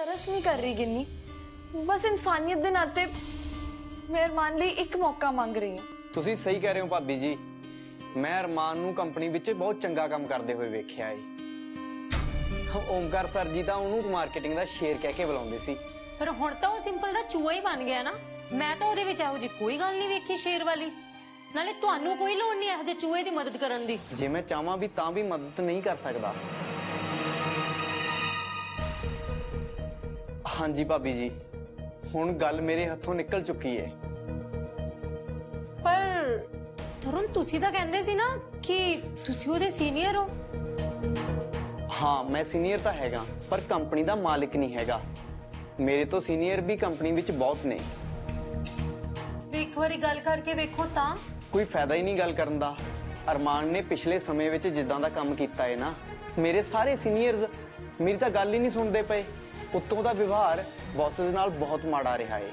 तरस नहीं कर रही गिन्नी, बस इंसानियत दे नाते मैं अरमान लिए एक मौका मांग रही हूँ। तुसी सही कह रहे हो भाभी जी, मैं अरमान नूं कंपनी विच बहुत चंगा काम करते हुए वेख्या है। ओमकार सर जी तां उहनूं मार्केटिंग दा शेर कह के बुलाउंदे सी, पर हुण तां ओह सिंपल दा चूहा ही बन गया ना। मैं तो ओहदे विच एहो जी कोई गल नहीं वेखी शेर वाली। नाले तुहानूं कोई लोड़ नहीं एहो जे चूहे दी मदद करन दी। जे मैं चाहां भी तां भी मदद नहीं कर सकदा। हाँ जी भाभी जी, हुण गल मेरे हथों निकल चुकी है। पर तरुण तुसी तां कहंदे सी ना कि तुसी ओहदे सीनियर हो। हाँ मैं सीनियर तो हैगा, पर कंपनी दा मालिक नहीं हैगा। मेरे तो सीनियर भी कंपनी विच बहुत ने। एक बारी गल करके वेखो तां। कोई फायदा ही नहीं गल करन दा। अरमान ने पिछले समय विच जिद्दां दा काम कीता है ना, मेरे सारे सीनियर्स मेरी तां गल ही नहीं सुनदे पए। उत्तों दा व्यवहार बॉसेस नाल बहुत माड़ा रहा है।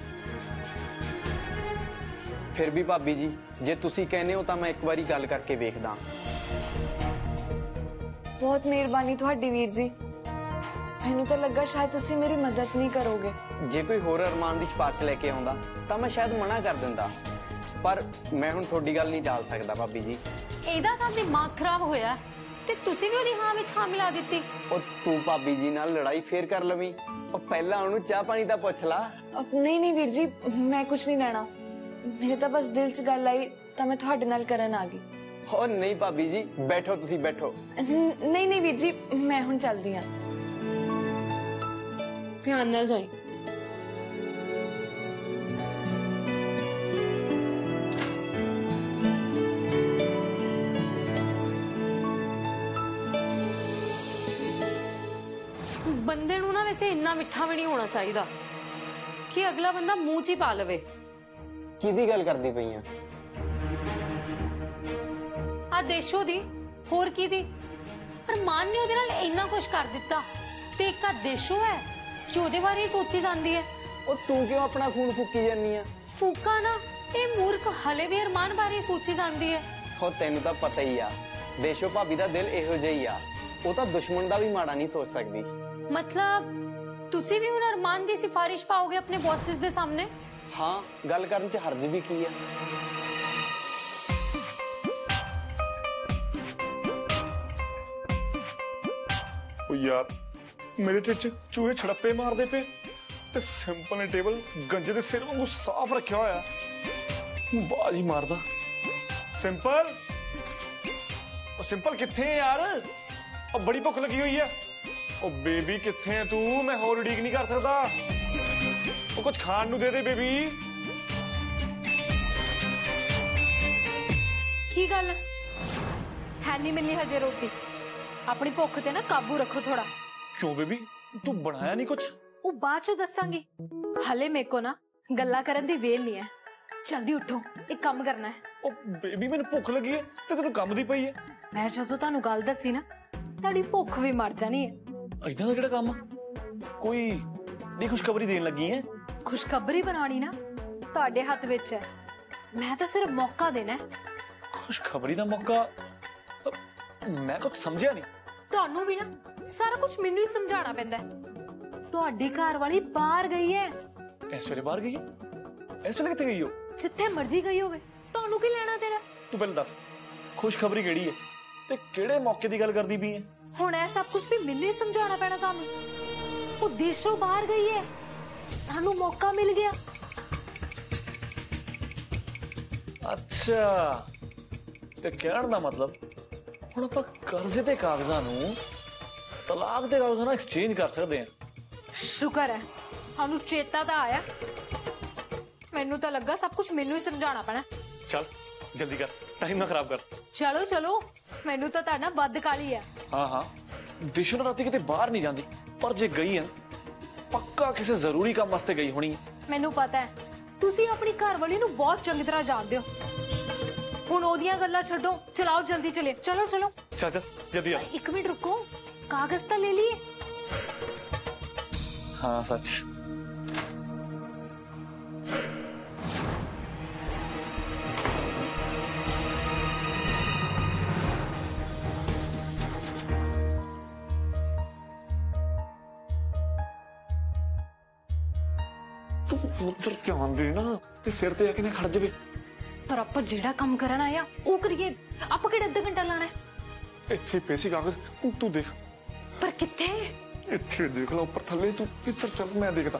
फिर भी भाभी जी, जे तुसी कहने हो तां मैं एक बारी गल करके वेखदा। बहुत मेहरबानी तुहाडी वीर जी, मैनू तो लगा शायद तुसी मेरी मदद नहीं करोगे। जे कोई होर अरमान दी सिफारिश लेके आउंदा तां मैं शायद मना कर दिंदा, पर मैं हुण थोड़ी गल नहीं टाल सकदा भाभी जी। ਇਹਦਾ ਤਾਂ ਦਿਮਾਗ ਖਰਾਬ ਹੋਇਆ ਤੇ ਤੁਸੀਂ ਵੀ ਉਹਦੀ ਹਾਂ ਵਿੱਚ ਹਾਂ ਮਿਲਾ ਦਿੱਤੀ। ਉਹ ਤੂੰ ਭਾਬੀ ਜੀ ਨਾਲ ਲੜਾਈ ਫੇਰ ਕਰ ਲਵੀਂ। ਉਹ ਪਹਿਲਾਂ ਉਹਨੂੰ ਚਾਹ ਪਾਣੀ ਦਾ ਪੁੱਛ ਲਾ। नहीं नहीं वीर जी, मैं कुछ नहीं लेना। मेरे तो बस दिल च गल आई तो मैं तुहाडे नाल करन आ गई। हो नहीं भाभी जी, बैठो तुसी बैठो। नहीं नहीं वीर जी, मैं हुण चलदी हां। ध्यान नाल जाई। बंदे नूं ना वैसे इन्ना मिठा भी नहीं होना चाहिए कि अगला बंदा मुंह च ही पा लवे। किहदी गल करदी पई आ? आ देशो दी होर की दी। पर मान ने ओहदे नाल इन्ना कुछ कर दिता ते एक आ देशो है कि ओहदे बारे ही सोची जांदी है। ਉਹ ਤੂੰ ਕਿਉਂ ਆਪਣਾ ਖੂਨ ਫੂਕੀ ਜਾਨੀ ਆ? फूका ना ये मूर्ख हले भी अरमान बारे ही सोची जांदी है। ਹੋ ਤੈਨੂੰ ਤਾਂ ਪਤਾ ਹੀ ਆ, ਦੇਸ਼ੋ ਭਾਬੀ ਦਾ ਦਿਲ ਇਹੋ ਜਿਹਾ ਹੀ ਆ। ਉਹ ਤਾਂ ਦੁਸ਼ਮਣ ਦਾ ਵੀ ਮਾੜਾ ਨਹੀਂ ਸੋਚ ਸਕਦੀ। मतलब तुसी भी हुण अरमान दी सिफारिश पाओगे अपने बॉसेस दे सामने? हाँ, गल करन च हर्ज भी की है। ओ यार, मेरे ढिड च चूहे छड़प्पे मारदे पे ते सिंपल ने टेबल गंजे दे सिर वांगू साफ रखिया होया। बाजी मारदा। सिंपल, ओ सिंपल किथे है यार? ओ बड़ी भुख लगी हुई है। ओ बेबी किथे है तू? मैं होर उड़ीक नहीं कर सकदा। ओ कुछ खान नू दे दे बेबी। की गल है नहीं मिलनी हजे रोटी। अपनी भुख ते ना काबू रखो थोड़ा। क्यों बेबी, तू बनाया नहीं कुछ? वो बाद चो दसांगी। हले मेरे को ना गल्ला करन दी वेल नहीं है। जल्दी उठो, एक काम करना है। ओ बेबी मैंने भुख लगी है ते तेनू काम दी पई है। मैं जदों तानू गल दसी ना, ताड़ी भुख भी मर जानी है। इदां दा किहड़ा काम? कोई दी खुशखबरी देन लगी है? खुशखबरी बनानी ना तुहाडे हथ विच है। मैं तो सिर्फ मौका देना है। खुशखबरी दा मौका? मैं कुछ समझिया नहीं। ਤੁਹਾਨੂੰ भी ना सारा कुछ मैनू ही समझाना पैंदा है। ਤੁਹਾਡੀ घर वाली बाहर गई है। इस वेले बाहर गई है? इस वेले किथे गई हो? जिथे मर्जी गई होवे, ਤੁਹਾਨੂੰ की लेना तेरा? तू पहले दस, खुशखबरी केड़ी है ते केड़े मौके दी गल करदी पई है? हुण ऐ सब कुछ भी मैनू ही समझाना पैना ਤੁਹਾਨੂੰ। वो देशों बाहर गई है, सानू मौका मिल गया। अच्छा, ते कहण दा मतलब हुण आपां कर्जे ते कागजां नू तलाक दे कागजां नाल एक्सचेंज कर सकदे हां। शुक्र है सानू चेता तो आया। मैनू तो लगा सब कुछ मैनू ही समझाना पैना। चल जल्दी कर, टाइम ना खराब कर। चलो चलो, मैनू तो तुहाडे नाल बद काली है। हाँ हाँ, देशों राती किते बाहर नहीं जाती, पर जे गई है पक्का किसी जरूरी काम वास्ते गई होनी है। मैनू पता है तुसी अपनी घरवाली नू बहुत चंगी तरह जानदे हो। हुण ओदियां गल्लां छड्डो, चलाओ जल्दी चले। चलो चलो चल चल जल्दी आ। एक मिनट रुको, कागज तो ले लिए। हाँ सच। ਤੂੰ ਉਧਰ ਧਿਆਨ ਦੇ ਨਾ ਤੇ ਸਿਰ ਤੇ ਆ ਕੇ ਨਾ ਖੜ ਜਾਵੇ। ਪਰ ਆਪਾਂ ਜਿਹੜਾ ਕੰਮ ਕਰਨ ਆਇਆ ਉਹ ਕਰੀਏ। ਆਪਾਂ ਕਿਹੜਾ ਅੱਧਾ ਘੰਟਾ ਲਾਣਾ ਹੈ? ਇੱਥੇ ਪੈਸੇ ਕਾਗਜ਼ ਤੂੰ ਦੇਖ। ਪਰ ਕਿੱਥੇ? ਇੱਥੇ ਦੇਖ ਲਾ ਉੱਪਰ ਥੱਲੇ, ਤੂੰ ਇੱਧਰ ਚੱਲ ਮੈਂ ਦੇਖਦਾ।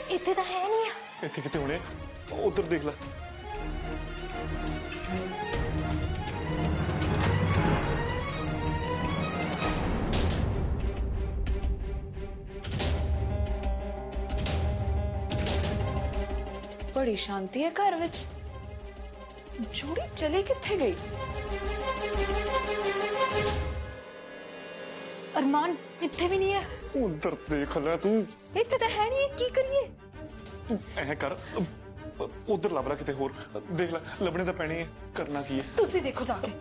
ਇੱਥੇ ਤਾਂ ਹੈ ਨਹੀਂ। ਇੱਥੇ ਕਿਤੇ ਹੋਣੇ, ਉਧਰ ਦੇਖ ਲੈ। बड़ी शांति है घर विच। जोड़ी चली किथे गई? अरमान इत्थे भी नहीं है। उधर देख ले तू। इत्थे तो है नहीं है, की करिए? तू ऐ कर, उधर लभ ला किते होर। देख ले लभने तो पैनी है, करना की है? तुसी देखो जाके।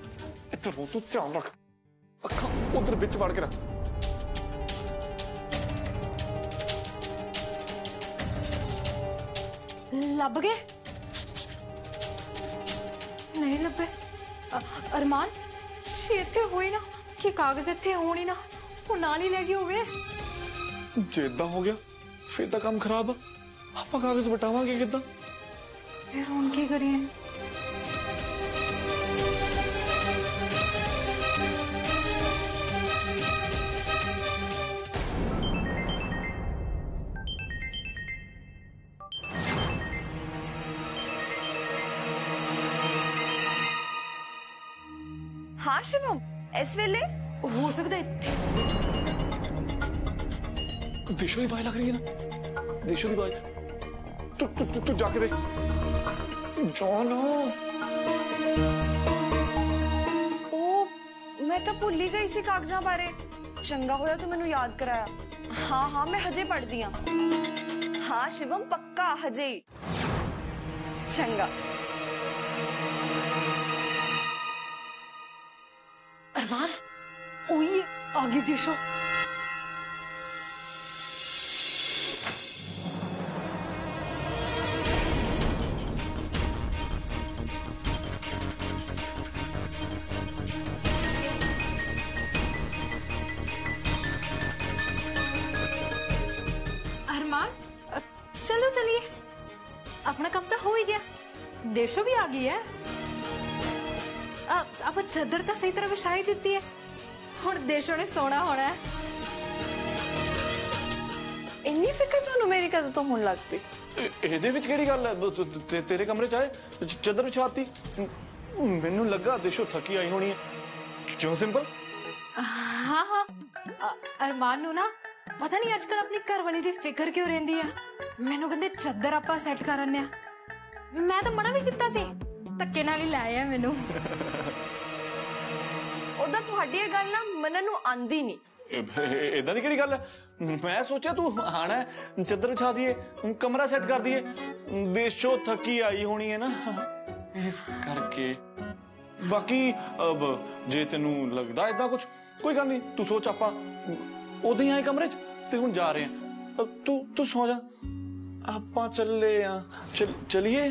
इधर हो, तू ध्यान रख, अखा उधर विच वड़ के रख। लभ गए? नहीं लभे। अरमान इत्थे होई ना कि कागज इत्थे होनी ना, वो नाल ही ले गए होवे। जे इदां हो गया फिर तो काम खराब। आपां कागज बटावांगे किदां? फिर हुण की करिए? हाँ शिवम, इस वेले हो सकता है देशों की आवाज लग रही है ना, देशों की आवाज। तू तू तू, तू जाके देख। जॉन ओ मैं तो भुल ही गई सी कागजां बारे। चंगा होया तू मैनू याद कराया। हाँ हाँ मैं हजे पढ़दी हां। हाँ शिवम पक्का हजे ही। चंगा। अरमान वही है, आगे देखो। अरमान चलो चलिए, अपना काम तो हो ही गया। देशो भी आ गई है। अब चादर तो सही तरह विछाई दी है। हुण देशों ने सोना होना है। इन्नी फिक्र तुहानू मेरी कदों तो होण लग पई? ਇਹਦੇ ਵਿੱਚ ਕਿਹੜੀ ਗੱਲ ਹੈ? ਤੇਰੇ ਕਮਰੇ ਚ ਆਏ ਚਾਦਰ ਵਿਛਾਤੀ। ਮੈਨੂੰ ਲੱਗਾ ਦੇਸ਼ੋ ਥੱਕੀ ਆਈ ਹੋਣੀ ਹੈ। ਕਿਉਂ ਸਿੰਪਲ? हाँ हाँ अरमान नू ना पता नहीं आजकल अपनी घरवाली दी फिक्र क्यों रहिंदी है। मैनू कहंदे चादर आपां सैट कर आने आ। मैं तो मना भी कीता सी, धक्के नाल ही ले आया मैनू। ओदा तुहाडी ये गल ना मनन नू आंदी नहीं। इदां दी किहड़ी गल है? मैं सोचा तू आना है, चादर विछा दिए, कमरा सेट कर दिए। देशो थकी आई होनी है ना, इस करके। बाकी अब जे तेनू लगदा इदां कुछ, कोई गल नहीं। तू सोच, आपां उदे ही आए कमरे च ते हुण जा रहे हैं। तू सो जा, आपां चले आ। चलिए।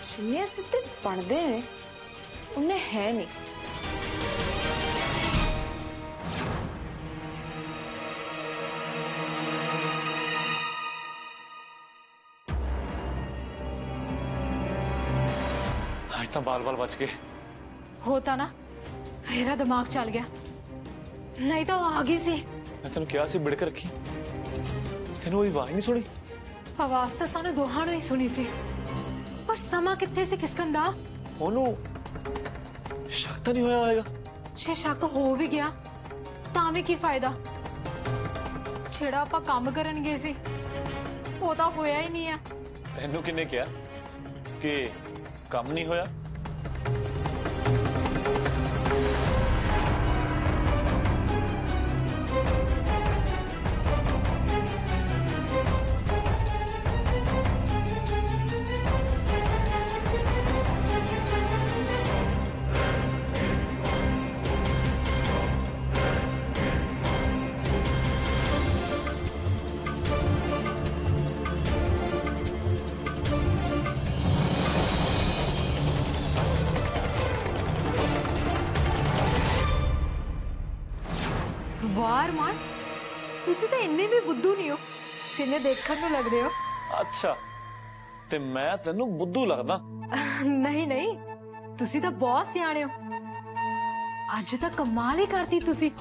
जिन्ने सिद्धे बनते ने उन्हें है नहीं। आज तो बाल बाल बच गए। होता ना मेरा दिमाग चल गया, नहीं तो आ गई सी। मैं तेन क्या सी बिड़क रखी, तेन वो आवाज नहीं सुनी? आवाज तो सानू दोहां नू ही सुनी सी, पर समा कित्थे से खिसकन दा? ओनू शक तो नहीं होया होएगा? जे शक हो भी गया तां भी की फायदा? जेड़ा आपां काम करन गए सी वो तो होया ही नहीं है। तेनू किन्ने कहा कि काम नहीं होया? ਤੁਸੀਂ ਤਾਂ ਇੰਨੇ ਵੀ ਬੁੱਧੂ ਨਹੀਂ ਹੋ ਜਿੰਨੇ ਦੇਖਣ ਨੂੰ ਲੱਗਦੇ ਹੋ। ਅੱਛਾ, ਤੇ ਮੈਂ ਤੈਨੂੰ ਬੁੱਧੂ ਲੱਗਦਾ? ਨਹੀਂ ਨਹੀਂ, ਤੁਸੀਂ ਤਾਂ ਬਹੁਤ ਸਿਆਣੇ ਹੋ। ਅੱਜ ਤਾਂ ਕਮਾਲ ਹੀ ਕਰਤੀ ਤੁਸੀਂ।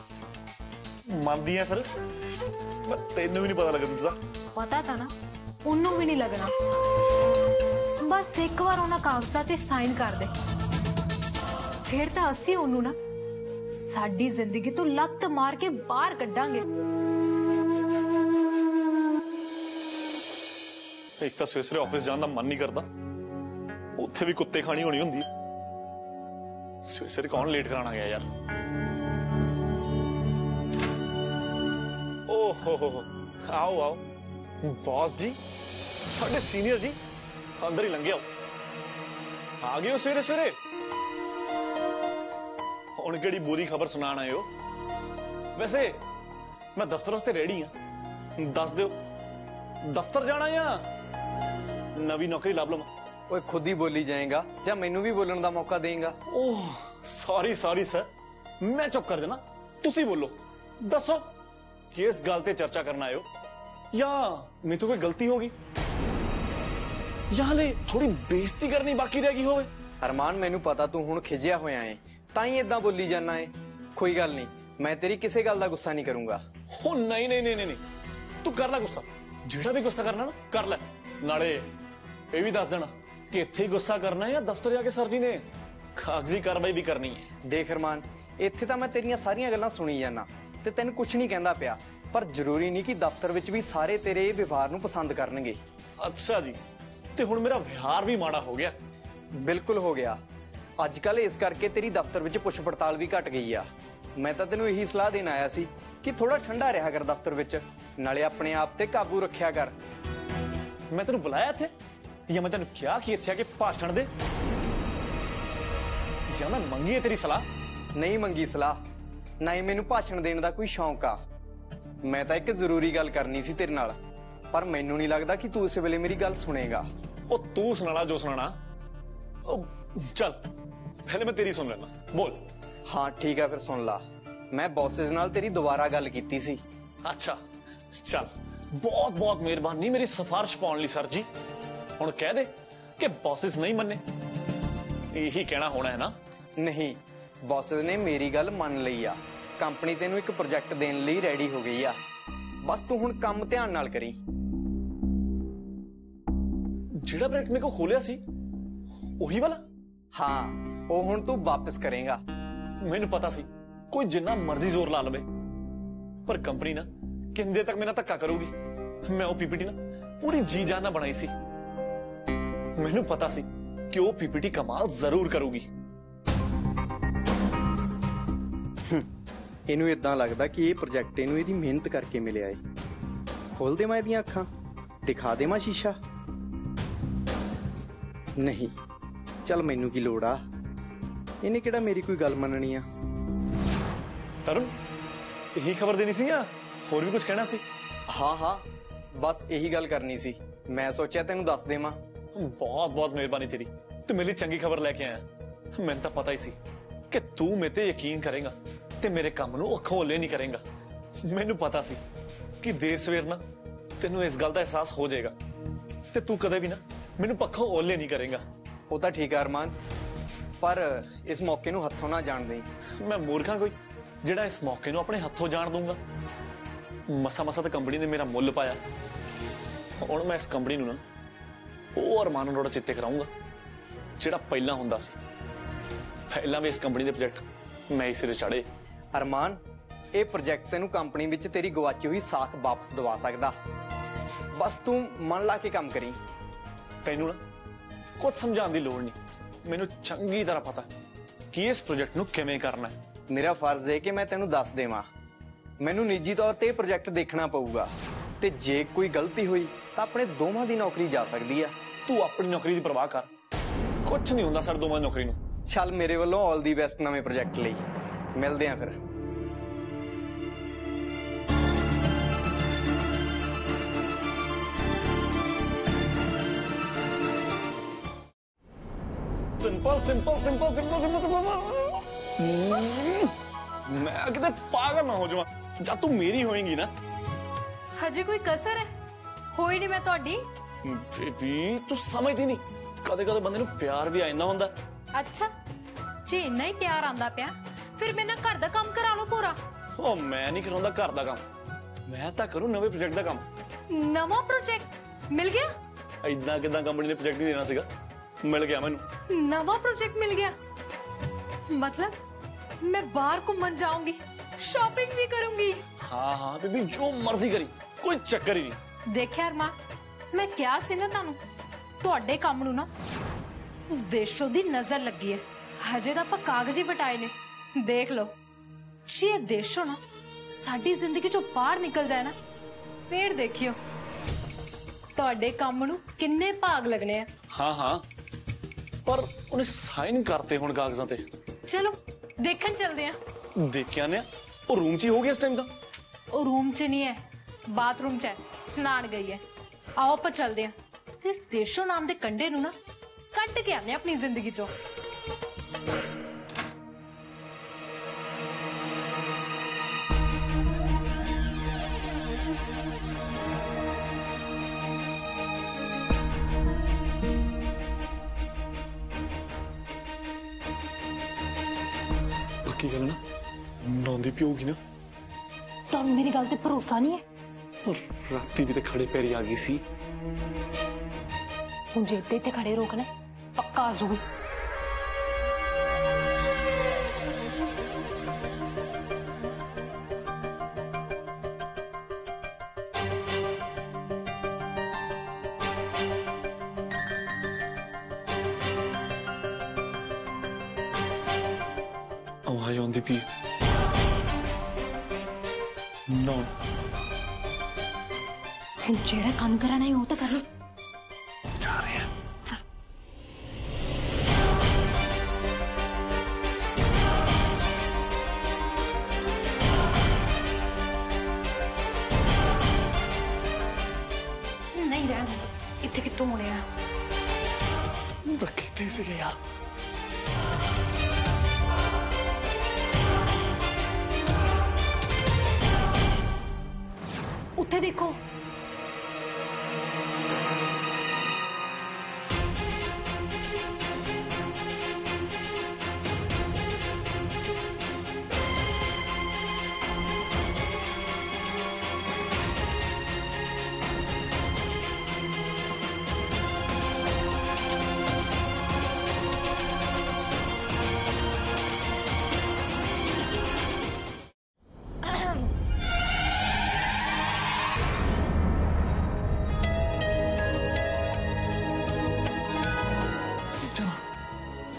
ਮੰਨਦੀ ਆ ਫਿਰ? ਪਰ ਤੈਨੂੰ ਵੀ ਨਹੀਂ ਪਤਾ ਲੱਗਦਾ। ਪਤਾ ਤਾਂ ਨਾ, ਉਹਨੂੰ ਵੀ ਨਹੀਂ ਲੱਗਣਾ। ਬਸ ਇੱਕ ਵਾਰ ਉਹਨਾਂ ਕਾਗਜ਼ਾਂ ਤੇ ਸਾਈਨ ਕਰ ਦੇ, ਫਿਰ ਤਾਂ ਅਸੀਂ ਉਹਨੂੰ ਨਾ ਸਾਡੀ ਜ਼ਿੰਦਗੀ ਤੋਂ ਲੱਤ ਮਾਰ ਕੇ ਬਾਹਰ ਕੱਢਾਂਗੇ। ਇੱਕ ਤਾਂ ਸਵੇਰੇ ਆਫਿਸ ਜਾਣ ਦਾ ਮਨ ਨਹੀਂ ਕਰਦਾ, ਉੱਥੇ ਵੀ ਕੁੱਤੇ ਖਾਣੀ ਹੋਣੀ ਹੁੰਦੀ। ਸਵੇਰੇ ਕੌਣ ਲੇਟ ਕਰਾਣਾ ਗਿਆ ਯਾਰ? ਓਹ ਹੋ, ਆਓ ਆਓ ਬੌਸ ਜੀ, ਸਾਡੇ ਸੀਨੀਅਰ ਜੀ, ਅੰਦਰ ਹੀ ਲੰਘੇ ਆਓ। ਆ ਗਏ ਹੋ ਸਵੇਰੇ ਸਵੇਰੇ? ਹੁਣ ਕਿਹੜੀ ਬੁਰੀ ਖਬਰ ਸੁਣਾਣ ਆਏ ਹੋ? ਵੈਸੇ ਮੈਂ ਦਫ਼ਤਰ ਵਾਸਤੇ ਰੈਡੀ ਹਾਂ, ਦੱਸ ਦਿਓ ਦਫ਼ਤਰ ਜਾਣਾ ਜਾਂ ਨਵੀਂ ਨੌਕਰੀ ਲੱਭ ਲਵਾਂ? ਓਏ ਖੁਦ ਹੀ ਬੋਲੀ ਜਾਏਗਾ ਜਾਂ ਮੈਨੂੰ ਵੀ ਬੋਲਣ ਦਾ ਮੌਕਾ ਦੇਂਗਾ? ਓਹ ਸੌਰੀ ਸਰ, ਮੈਂ ਚੁੱਪ ਕਰ ਜਾਣਾ, ਤੁਸੀਂ ਬੋਲੋ। ਦੱਸੋ ਕਿਸ ਗੱਲ ਤੇ ਚਰਚਾ ਕਰਨ ਆਏ ਹੋ? ਜਾਂ ਮੇਰੇ ਤੋਂ ਕੋਈ ਗਲਤੀ ਹੋ ਗਈ, ਜਾਂ ਹਲੇ ਥੋੜੀ ਬੇਇੱਜ਼ਤੀ ਕਰਨੀ ਬਾਕੀ ਰਹਿ ਗਈ ਹੋਵੇ? ਅਰਮਾਨ, ਮੈਨੂੰ ਪਤਾ ਤੂੰ ਹੁਣ ਖਿਜਿਆ ਹੋਇਆ ਏ, ਤਾਂ ਹੀ ਇਦਾਂ ਬੋਲੀ ਜਾਣਾ ਏ। ਕੋਈ ਗੱਲ ਨਹੀਂ, ਮੈਂ ਤੇਰੀ ਕਿਸੇ ਗੱਲ ਦਾ ਗੁੱਸਾ ਨਹੀਂ ਕਰੂੰਗਾ। ਹੋ ਨਹੀਂ ਨਹੀਂ ਨਹੀਂ ਨਹੀਂ, ਤੂੰ ਕਰ ਲੈ ਗੁੱਸਾ, ਜਿਹੜਾ ਵੀ ਗੁੱਸਾ ਕਰਨਾ ਨਾ ਕਰ ਲੈ। ਨਾਲੇ ਇਹ ਵੀ ਦੱਸ ਦੇਣਾ ਕਿ ਇੱਥੇ ਹੀ ਗੁੱਸਾ ਕਰਨਾ ਹੈ ਜਾਂ ਦਫ਼ਤਰ ਜਾ ਕੇ ਸਰ ਜੀ ਨੇ ਕਾਗਜ਼ੀ ਕਾਰਵਾਈ ਵੀ ਕਰਨੀ ਹੈ? ਦੇਖ ਅਰਮਾਨ, ਇੱਥੇ ਤਾਂ ਮੈਂ ਤੇਰੀਆਂ ਸਾਰੀਆਂ ਗੱਲਾਂ ਸੁਣੀ ਜਾਣਾ ਤੇ ਤੈਨੂੰ ਕੁਝ ਨਹੀਂ ਕਹਿੰਦਾ ਪਿਆ, ਪਰ ਜ਼ਰੂਰੀ ਨਹੀਂ ਕਿ ਦਫ਼ਤਰ ਵਿੱਚ ਵੀ ਸਾਰੇ ਤੇਰੇ ਇਹ ਵਿਵਹਾਰ ਨੂੰ ਪਸੰਦ ਕਰਨਗੇ। ਅੱਛਾ ਜੀ, ਤੇ ਹੁਣ ਮੇਰਾ ਵਿਹਾਰ ਵੀ ਮਾੜਾ ਹੋ ਗਿਆ? ਬਿਲਕੁਲ ਹੋ ਗਿਆ। ਅੱਜ ਕੱਲ ਇਸ ਕਰਕੇ ਤੇਰੀ ਦਫ਼ਤਰ ਵਿੱਚ ਪੁੱਛ ਪੜਤਾਲ ਵੀ ਘਟ ਗਈ ਆ। ਮੈਂ ਤਾਂ ਤੈਨੂੰ ਇਹੀ ਸਲਾਹ ਦੇਣ ਆਇਆ ਸੀ ਕਿ ਥੋੜਾ ਠੰਡਾ ਰਿਹਾ ਕਰ ਦਫ਼ਤਰ ਵਿੱਚ, ਨਾਲੇ ਆਪਣੇ ਆਪ ਤੇ ਕਾਬੂ ਰੱਖਿਆ ਕਰ। ਮੈਂ ਤੈਨੂੰ ਬੁਲਾਇਆ ਇੱਥੇ, ਜਾਂ ਮੈਂ ਤੈਨੂੰ ਕਿਹਾ ਕਿ ਇੱਥੇ ਆ ਕੇ ਭਾਸ਼ਣ ਦੇ, ਜਾਂ ਮੈਂ ਮੰਗੀ ਹੈ ਤੇਰੀ ਸਲਾਹ? ਨਹੀਂ ਮੰਗੀ ਸਲਾਹ, ਨਾ ਹੀ ਮੈਨੂੰ ਭਾਸ਼ਣ ਦੇਣ ਦਾ ਕੋਈ ਸ਼ੌਂਕ ਆ। ਮੈਂ ਤਾਂ ਇੱਕ ਜ਼ਰੂਰੀ ਗੱਲ ਕਰਨੀ ਸੀ ਤੇਰੇ ਨਾਲ, ਪਰ ਮੈਨੂੰ ਨਹੀਂ ਲੱਗਦਾ ਕਿ ਤੂੰ ਇਸ ਵੇਲੇ ਮੇਰੀ ਗੱਲ ਸੁਣੇਗਾ। ਉਹ ਤੂੰ ਸੁਣਾਣਾ ਜੋ ਸੁਣਾਣਾ। ਚੱਲ ਪਹਿਲੇ ਮੈਂ ਤੇਰੀ ਸੁਣ ਲੈਣਾ, ਬੋਲ। ਹਾਂ ਠੀਕ ਆ, ਫਿਰ ਸੁਣ ਲਾ। ਮੈਂ ਬੌਸਸ ਨਾਲ ਤੇਰੀ ਦੁਬਾਰਾ ਗੱਲ ਕੀਤੀ ਸੀ। ਅੱਛਾ ਚੱਲ, ਬਹੁਤ ਬਹੁਤ ਮਿਹਰਬਾਨੀ ਮੇਰੀ ਸਿਫਾਰਿਸ਼ ਪਾਉਣ ਲਈ ਸਰ ਜੀ। ਹੁਣ ਕਹਿ ਦੇ ਕਿ ਬੌਸਸ ਨਹੀਂ ਮੰਨੇ, ਇਹੀ ਕਹਿਣਾ ਹੋਣਾ ਹੈ ਨਾ? ਨਹੀਂ, ਬੌਸਸ ਨੇ ਮੇਰੀ ਗੱਲ ਮੰਨ ਲਈ ਆ। ਕੰਪਨੀ ਤੈਨੂੰ ਇੱਕ ਪ੍ਰੋਜੈਕਟ ਦੇਣ ਲਈ ਰੈਡੀ ਹੋ ਗਈ ਆ। ਬਸ ਤੂੰ ਹੁਣ ਕੰਮ ਧਿਆਨ ਨਾਲ ਕਰੀ। ਜਿਹੜਾ ਪ੍ਰੋਜੈਕਟ ਮੇਰੇ ਕੋਲ ਖੋਲਿਆ ਸੀ ਉਹੀ ਵਾਲਾ? ਹਾਂ, ਉਹ ਹੁਣ ਤੂੰ ਵਾਪਸ ਕਰੇਗਾ। ਮੈਨੂੰ ਪਤਾ ਸੀ ਕੋਈ ਜਿੰਨਾ ਮਰਜ਼ੀ ਜ਼ੋਰ ਲਾ ਲਵੇ, ਪਰ ਕੰਪਨੀ ਨਾ ਕਿੰਨੇ ਤੱਕ ਮੇਰਾ ਧੱਕਾ ਕਰੂਗੀ। ਮੈਂ ਉਹ ਪੀਪੀਟੀ ਨਾ ਪੂਰੀ ਜੀ ਜਾਨ ਨਾਲ ਬਣਾਈ ਸੀ। ਮੈਨੂੰ ਪਤਾ ਸੀ ਕਿ ਉਹ ਪੀਪੀਟੀ ਕਮਾਲ ਜ਼ਰੂਰ ਕਰੂਗੀ। ਇਹਨੂੰ ਇਦਾਂ ਲੱਗਦਾ ਕਿ ਇਹ ਪ੍ਰੋਜੈਕਟ ਇਹਨੂੰ ਇਹਦੀ ਮਿਹਨਤ ਕਰਕੇ ਮਿਲਿਆ ਏ। ਖੋਲ ਦੇਵਾਂ ਇਹਦੀਆਂ ਅੱਖਾਂ, ਦਿਖਾ ਦੇਵਾਂ ਸ਼ੀਸ਼ਾ? ਨਹੀਂ, ਚੱਲ ਮੈਨੂੰ ਕੀ ਲੋੜ ਆ, ਇਹਨੇ ਕਿਹੜਾ ਮੇਰੀ ਕੋਈ ਗੱਲ ਮੰਨਣੀ ਆ। ਤਰੁਣ, ਇਹੀ ਖਬਰ ਦੇਣੀ ਸੀ ਜਾਂ ਹੋਰ ਵੀ ਕੁਝ ਕਹਿਣਾ ਸੀ? ਹਾਂ, ਬਸ ਇਹੀ ਗੱਲ ਕਰਨੀ ਸੀ। ਮੈਂ ਸੋਚਿਆ ਤੈਨੂੰ ਦੱਸ ਦੇਵਾਂ। ਬਹੁਤ ਬਹੁਤ ਮਿਹਰਬਾਨੀ ਤੇਰੀ, ਤੂੰ ਮੇਰੇ ਲਈ ਚੰਗੀ ਖਬਰ ਲੈ ਕੇ ਆਇਆ। ਮੈਨੂੰ ਤਾਂ ਪਤਾ ਹੀ ਸੀ ਕਿ ਤੂੰ ਮੇਰੇ ਤੇ ਯਕੀਨ ਕਰੇਗਾ ਤੇ ਮੇਰੇ ਕੰਮ ਨੂੰ ਅੱਖੋਂ ਓਲੇ ਨਹੀਂ ਕਰੇਗਾ। ਮੈਨੂੰ ਪਤਾ ਸੀ ਕਿ ਦੇਰ ਸਵੇਰ ਨਾ ਤੈਨੂੰ ਇਸ ਗੱਲ ਦਾ ਅਹਿਸਾਸ ਹੋ ਜਾਏਗਾ ਤੇ ਤੂੰ ਕਦੇ ਵੀ ਨਾ ਮੈਨੂੰ ਪੱਖੋਂ ਓਲੇ ਨਹੀਂ ਕਰੇਗਾ। ਉਹ ਤਾਂ ਠੀਕ ਆ ਅਰਮਾਨ, ਪਰ ਇਸ ਮੌਕੇ ਨੂੰ ਹੱਥੋਂ ਨਾ ਜਾਣ ਦੇਈਂ। ਮੈਂ ਮੂਰਖਾਂ ਕੋਈ ਜਿਹੜਾ ਇਸ ਮੌਕੇ ਨੂੰ ਆਪਣੇ ਹੱਥੋਂ ਜਾਣ ਦੂੰਗਾ? ਮਸਾ ਮਸਾ ਤਾਂ ਕੰਪਨੀ ਨੇ ਮੇਰਾ ਮੁੱਲ ਪਾਇਆ। ਹੁਣ ਮੈਂ ਇਸ ਕੰਪਨੀ ਨੂੰ ਨਾ ਉਹ ਅਰਮਾਨ ਅਰੋੜਾ ਚਿੱਤੇ ਕਰਾਉਂਗਾ ਜਿਹੜਾ ਪਹਿਲਾਂ ਹੁੰਦਾ ਸੀ। ਪਹਿਲਾਂ ਵੀ ਇਸ ਕੰਪਨੀ ਦੇ ਪ੍ਰੋਜੈਕਟ ਮੈਂ ਹੀ ਸਿਰੇ ਚਾੜੇ। ਅਰਮਾਨ, ਇਹ ਪ੍ਰੋਜੈਕਟ ਤੈਨੂੰ ਕੰਪਨੀ ਵਿੱਚ ਤੇਰੀ ਗਵਾਚੀ ਹੋਈ ਸਾਖ ਵਾਪਸ ਦਵਾ ਸਕਦਾ। ਬਸ ਤੂੰ ਮਨ ਲਾ ਕੇ ਕੰਮ ਕਰੀ। ਤੈਨੂੰ ਨਾ ਕੁਝ ਸਮਝਾਉਣ ਦੀ ਲੋੜ ਨਹੀਂ, ਮੈਨੂੰ ਚੰਗੀ ਤਰ੍ਹਾਂ ਪਤਾ ਕਿ ਇਸ ਪ੍ਰੋਜੈਕਟ ਨੂੰ ਕਿਵੇਂ ਕਰਨਾ ਹੈ। ਮੇਰਾ ਫਰਜ਼ ਹੈ ਕਿ ਮੈਂ ਤੈਨੂੰ ਦੱਸ ਦੇਵਾਂ। ਮੈਨੂੰ ਨਿੱਜੀ ਤੌਰ ਤੇ ਇਹ ਪ੍ਰੋਜੈਕਟ ਦੇਖਣਾ ਪਊਗਾ ਤੇ ਜੇ ਕੋਈ ਗਲਤੀ ਹੋਈ ਤਾਂ ਆਪਣੇ ਦੋਵਾਂ ਦੀ ਨੌਕਰੀ ਜਾ ਸਕਦੀ ਆ। ਤੂੰ ਆਪਣੀ ਨੌਕਰੀ ਦੀ ਪਰਵਾਹ ਕਰ, ਕੁਝ ਨਹੀਂ ਹੁੰਦਾ ਸਾਡੇ ਦੋਵਾਂ ਦੀ ਨੌਕਰੀ ਨੂੰ। ਚੱਲ, ਮੇਰੇ ਵੱਲੋਂ ਆਲ ਦੀ ਬੈਸਟ ਨਵੇਂ ਪ੍ਰੋਜੈਕਟ ਲਈ। ਮਿਲਦੇ ਆਂ ਫਿਰ। ਸਿੰਪਲ ਮੈਂ ਕਿਤੇ ਪਾਗਲ ਨਾ ਹੋ ਜਾਵਾਂ। ਜਦ ਤੂੰ ਮੇਰੀ ਹੋਏਂਗੀ ਨਾ ਹਜੇ ਕੋਈ ਕਸਰ ਹੈ ਹੋਈ ਨਹੀਂ ਮੈਂ ਤੁਹਾਡੀ। ਬੇਬੀ ਤੂੰ ਸਮਝਦੀ ਨਹੀਂ, ਕਦੇ ਕਦੇ ਬੰਦੇ ਨੂੰ ਪਿਆਰ ਵੀ ਆ ਜਾਂਦਾ ਹੁੰਦਾ। ਅੱਛਾ ਜੇ ਇੰਨਾ ਹੀ ਪਿਆਰ ਆਂਦਾ ਪਿਆ ਫਿਰ ਮੇਰੇ ਨਾਲ ਘਰ ਦਾ ਕੰਮ ਕਰਾ ਲਓ ਪੂਰਾ। ਉਹ ਮੈਂ ਨਹੀਂ ਕਰਾਉਂਦਾ ਘਰ ਦਾ ਕੰਮ, ਮੈਂ ਤਾਂ ਕਰੂੰ ਨਵੇਂ ਪ੍ਰੋਜੈਕਟ ਦਾ ਕੰਮ। ਨਵਾਂ ਪ੍ਰੋਜੈਕਟ ਮਿਲ ਗਿਆ? ਇਦਾਂ ਕਿਦਾਂ ਕੰਪਨੀ ਨੇ ਪ੍ਰੋਜੈਕਟ ਨਹੀਂ ਦੇਣਾ ਸੀਗਾ, ਮਿਲ ਗਿਆ ਮੈਨੂੰ। ਨਵਾਂ ਪ੍ਰੋਜੈਕਟ ਮਿਲ ਗਿਆ मतलब मैं बाहर घूमन जाऊंगी, शॉपिंग भी करूंगी। हाँ हाँ बेबी जो मर्जी करी, कोई चक्कर ही नहीं। देखिया अरमान, मैं क्या सी ना तानू तुहाडे काम नू ना उस देशों दी नजर लगी है। हजे तां आपां कागज ही वटाए ने, देख लो जे देशों ना साडी जिंदगी चों बाहर निकल जाए ना, फिर देखियो तुहाडे काम नू किन्ने भाग लगने हैं। हाँ हाँ पर उन्हें साइन करते हुण कागजां ते। चलो देखन चलदे हैं। देख के आने वो रूम च ही हो गया इस टाइम दा। ਉਹ रूम च नहीं है, बाथरूम च है, नहान गई है। आओ ਆਪਾਂ चलदे हैं ते इस देशों नाम दे कंडे नू ना ਕੱਢ के आने अपनी जिंदगी चो। पक्की गल ना नौंदी पियोगी ना? ਤੁਹਾਨੂੰ ਮੇਰੀ ਗੱਲ ਤੇ ਭਰੋਸਾ ਨਹੀਂ ਹੈ? राती भी तो खड़े पैरी आ गई सी। ਹੁਣ ਜੇ ਇੱਥੇ ਖੜੇ ਰੋਕਣਾ ਪੱਕਾ ਆ ਜਾਊਗੀ। आवाज आंदी पी नौ ਹੁਣ ਜਿਹੜਾ ਕੰਮ ਕਰਨਾ ਹੈ ਉਹ ਤਾਂ ਕਰ ਲਓ। जा रहे हैं। ਨਹੀਂ ਰਹਿਣਾ ਇੱਥੇ ਕਿੱਥੋਂ ਹੋਣੇ ਆ। रखी थे इसे यार। ਉੱਥੇ ਦੇਖੋ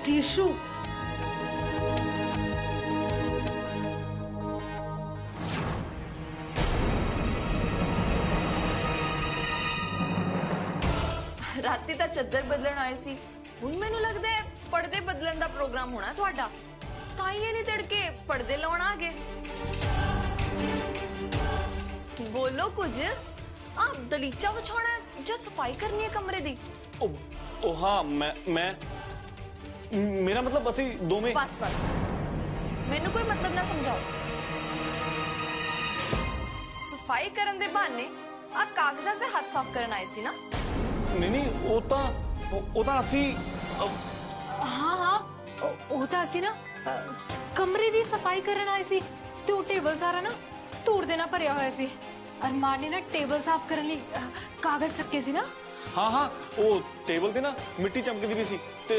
देशु। ਰਾਤੀ ਤਾਂ ਚੱਦਰ ਬਦਲਣ ਆਏ ਸੀ, ਹੁਣ ਮੈਨੂੰ ਲੱਗਦਾ ਹੈ ਪਰਦੇ ਬਦਲਣ ਦਾ ਪ੍ਰੋਗਰਾਮ ਹੋਣਾ ਤੁਹਾਡਾ, ਤਾਂ ਹੀ ਇਹ ਨਹੀਂ ਤੜਕੇ ਪਰਦੇ ਲਾਉਣ ਆ ਗਏ। ਬੋਲੋ ਕੁਝ, ਆਪ ਦਲੀਚਾ ਵਿਛਾਉਣਾ ਹੈ ਜਾਂ ਸਫਾਈ ਕਰਨੀ ਹੈ ਕਮਰੇ ਦੀ? ओ हाँ मैं मेरा मतलब ਅਸੀਂ ਦੋਵੇਂ। ਬਸ ਬਸ ਮੈਨੂੰ ਕੋਈ ਮਤਲਬ ਨਾ ਸਮਝਾਓ। ਸਫਾਈ ਕਰਨ ਦੇ ਬਹਾਨੇ ਆ ਕਾਗਜ਼ਾਂ ਦੇ ਹੱਥ ਸਾਫ਼ ਕਰਨ ਆਏ ਸੀ ਨਾ? नहीं नहीं ਉਹ ਤਾਂ ਅਸੀਂ हाँ हाँ ਉਹ ਤਾਂ ਅਸੀਂ ਨਾ ਕਮਰੇ ਦੀ ਸਫਾਈ ਕਰਨ ਆਏ ਸੀ ਤੇ ਉਹ ਟੇਬਲ ਸਾਰਾ ਨਾ ਧੂੜ ਦੇ ਨਾਲ ਭਰਿਆ ਹੋਇਆ ਸੀ। ਅਰਮਾਨ ਨੇ ਨਾ ਟੇਬਲ ਸਾਫ਼ ਕਰਨ ਲਈ ਕਾਗਜ਼ ਚੱਕੇ ਸੀ ਨਾ। हाँ हाँ वो टेबल ते ना मिट्टी चमकदी भी सी ते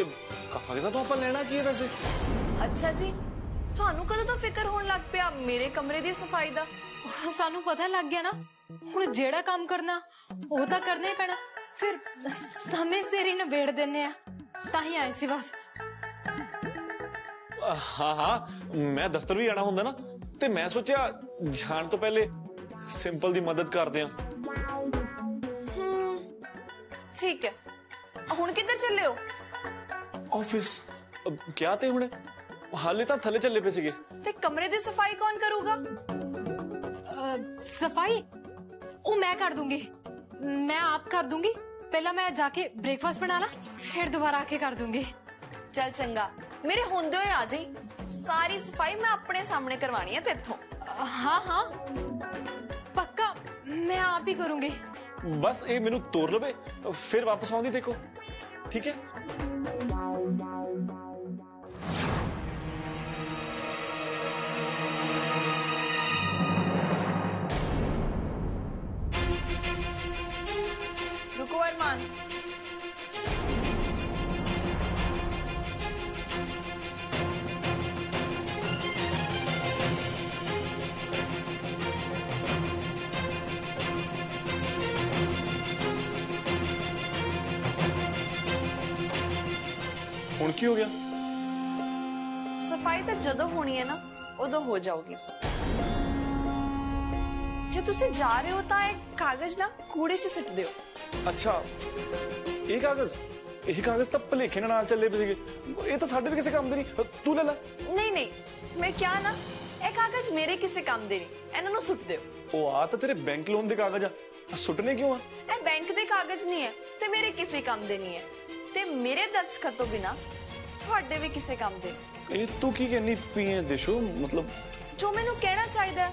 कागज़ां तो ਆਪਾਂ ਲੈਣਾ ਕੀ ਹੈ ਵੈਸੇ? ਅੱਛਾ ਜੀ, ਤੁਹਾਨੂੰ ਕਦੋਂ ਤੋਂ ਫਿਕਰ ਹੋਣ ਲੱਗ ਪਿਆ ਮੇਰੇ ਕਮਰੇ ਦੀ ਸਫਾਈ ਦਾ? ਸਾਨੂੰ ਪਤਾ ਲੱਗ ਗਿਆ ਨਾ ਹੁਣ ਜਿਹੜਾ ਕੰਮ ਕਰਨਾ ਉਹ ਤਾਂ ਕਰਨਾ ਹੀ ਪੈਣਾ, ਫਿਰ ਸਮੇਂ ਸਿਰ ਹੀ ਨਿਬੇੜ ਦਿੰਨੇ ਆ, ਤਾਂ ਹੀ ਆਏ ਸੀ ਬਸ। हाँ हाँ मैं दफ्तर भी आना ਹੁੰਦਾ ਨਾ ਤੇ ਮੈਂ ਸੋਚਿਆ ਜਾਣ ਤੋਂ ਪਹਿਲੇ ਸਿੰਪਲ ਦੀ ਮਦਦ ਕਰਦੇ ਆ। ਠੀਕ ਹੈ, ਹੁਣ ਕਿੱਧਰ ਚੱਲੇ ਹੋ? ਆਫਿਸ ਕਿਆ ਤੇ ਹੁਣ ਹਾਲੇ ਤਾਂ ਥੱਲੇ ਚੱਲੇ ਪਏ ਸੀਗੇ। ਤੇ ਕਮਰੇ ਦੀ ਸਫਾਈ ਕੌਣ ਕਰੂਗਾ? सफाई वो मैं कर दूंगी, मैं आप कर दूंगी। पहला मैं जाके ब्रेकफास्ट बनाना, फिर दोबारा आके कर दूंगी। चल चंगा, मेरे होंदे होए आ जाई, सारी सफाई मैं अपने सामने करवानी है तेथों। हाँ हाँ पक्का, मैं आप ही करूंगी। बस ये मेनू तोड़ लवे फिर वापस आउंदी देखो, ठीक है? रुको अरमान, हुण की हो गया? सफाई तो जदों होनी है ना उदों हो जाओगी। जो तुसी जा रहे हो ता एक कागज ना कूड़े च सिट दियो। अच्छा ये कागज तो भलेखे नाल चले पे सीगे, ये तो साडे भी किसी काम दे नहीं, तू ले ला। नहीं नहीं, मैं क्या ना ਇਹ ਕਾਗਜ਼ ਮੇਰੇ ਕਿਸੇ ਕੰਮ ਦੇ ਨਹੀਂ, ਇਹਨਾਂ ਨੂੰ ਸੁੱਟ ਦਿਓ। ਉਹ ਆ ਤਾਂ ਤੇਰੇ ਬੈਂਕ ਲੋਨ ਦੇ ਕਾਗਜ਼ ਆ, ਸੁੱਟਨੇ ਕਿਉਂ ਆ? ਇਹ ਬੈਂਕ ਦੇ ਕਾਗਜ਼ ਨਹੀਂ ਹੈ ਤੇ ਮੇਰੇ ਕਿਸੇ ਕੰਮ ਦੇ ਨਹੀਂ ਹੈ ਤੇ ਮੇਰੇ ਦਸਤਖਤ ਤੋਂ ਬਿਨਾ ਤੁਹਾਡੇ ਵੀ ਕਿਸੇ ਕੰਮ ਦੇ। ਇਹ ਤੂੰ ਕੀ ਕਹਿਨੀ ਪਈ ਹੈ ਦੇਸ਼ੋ? मतलब ਜੋ ਮੈਨੂੰ ਕਹਿਣਾ ਚਾਹੀਦਾ ਹੈ